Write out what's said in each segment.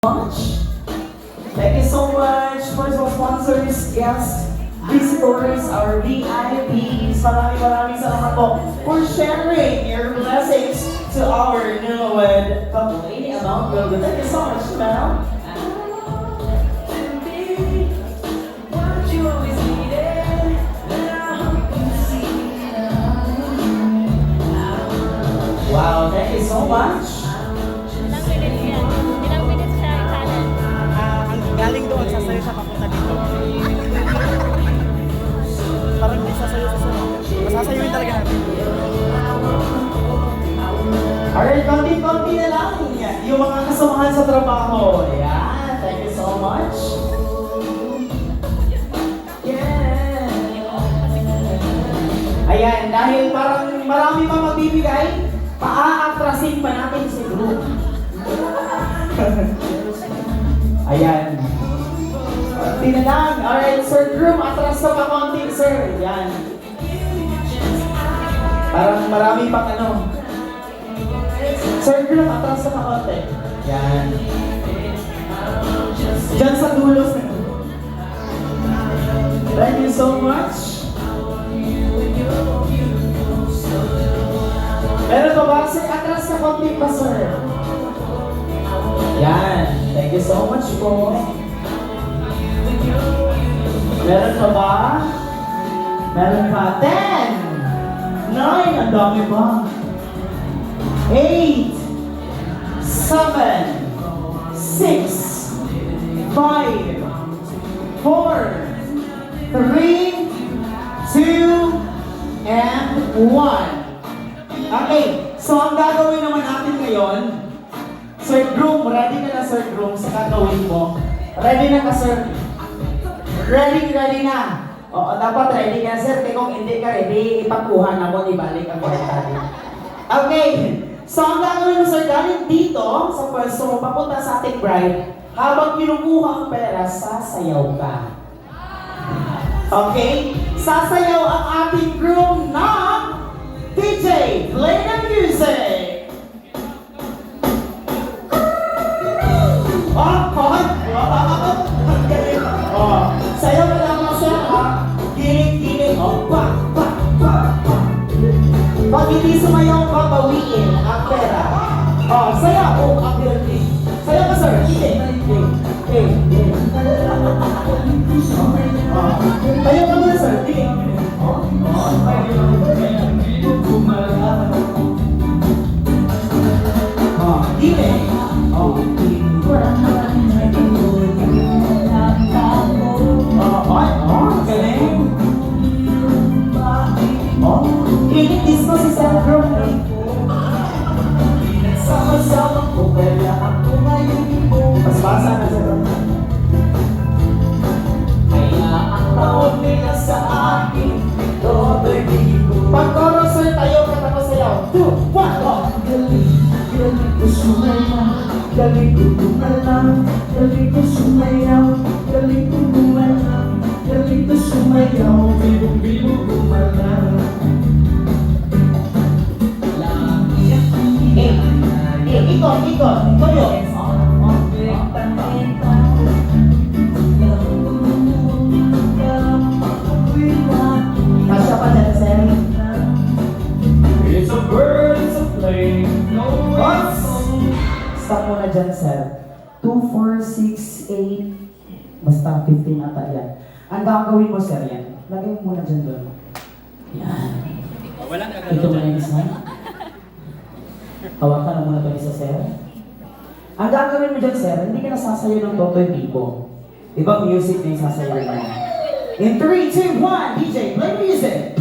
Much. Thank you so much for our sponsors, guests, visitors, our VIPs. Maraming salamat po for sharing your blessings to our newlywed couple. Any amount will do. Thank you so much, ma'am. Wow, thank you so much. Galing doon, sasayo siya papunta dito. Parang hindi sasayo sa sunod. Masasayuin talaga natin. Alright, konti-konti na lang. Yung mga kasamahan sa trabaho. Ayan, thank you so much. Yeah. Ayan, dahil parang marami pa magbibigay, paa-atrasin pa natin si group. Ayan. Konti na lang. Alright, Sir Groom, atras ka pa konti, sir. Ayan. Parang marami pang ano. Sir Groom, atras ka pa konti. Ayan. Diyan sa dulo. Thank you so much. Meron pa ba? Sir, atras ka konti pa, sir. Ayan. Thank you so much po. Meron pa ba? Meron pa. 10, 9, ang dami pa. 8, 7, 6, 5, 4, 3, 2, and 1. Okay, so ang gagawin naman natin ngayon, Sir Groom, ready ka na, Sir Groom, sa gagawin mo? Ready na ka, Sir? Ready na. Oo, dapat ready ka, Sir. Kaya kung hindi ka ready, ipakuha na mo, ibalik ang kuwentari. Okay, so ang gagawin mo, Sir, galing dito, sa pwesto mo, papunta sa ating bride, habang kinukuha ang pera, sasayaw ka. Okay? Sasayaw ang ating groom na DJ, play the music! Sayaw ka lang mga sir, ha? Kilig-kilig, pa. Pag hindi sumayaw ka, bawiin ang pera. Sayaw, ang kilig. Sayaw ka, sir. Sayaw ka muna, sir. Disco si Sir Groom. Sama-sama ko kaya ako ngayon mo. Pasbasa na Sir Groom. Kaya ang tawag nila sa akin, Robert Digo. Pag-chorus Sir, tayo katapos sayaw. 2, 1, galing ko sumayaw, galing ko gumalaw, galing ko sumayaw, galing ko gumalaw, galing ko sumayaw, bibo-bibo gumalaw. Ikot, toyo. Kasya pa dyan, sir. It's a bird, it's a plane, no words. Stop muna dyan, sir. 2, 4, 6, 8, basta 15 ata yan. Ang gagawin mo, sir, yan. Lagay mo muna dyan doon. Yan. Ito mo yung isa. Hawakan na muna ito isa, sir. Ang gagawin mo dyan, sir, hindi ka nasasayo ng Totoy Bibo. Ibang music na yung sasayo mo. In 3, 2, 1, DJ, play music!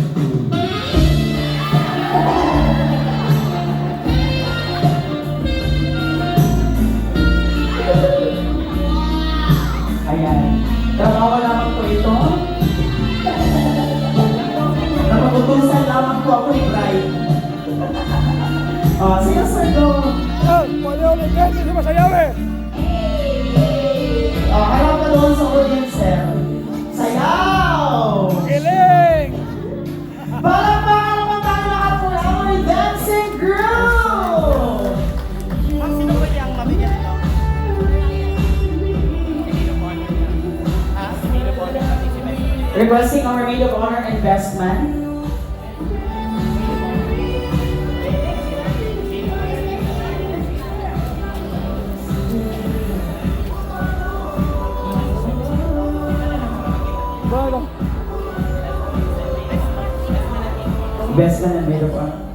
Ayan. Trabaho lamang po ito. Napagutusan lamang po ako ni Brian. Sige, sir, go. Ulit, hindi masayaw eh. Harap ka doon sa audience, sir. Sayaw! Kiling! Palakpakan naman tayo lahat for our dancing group! Ma'am, sino pwede ang mabigyan ito? Requesting our Maid of Honor and Best Man. Bala. Best Man and Maid of Honor.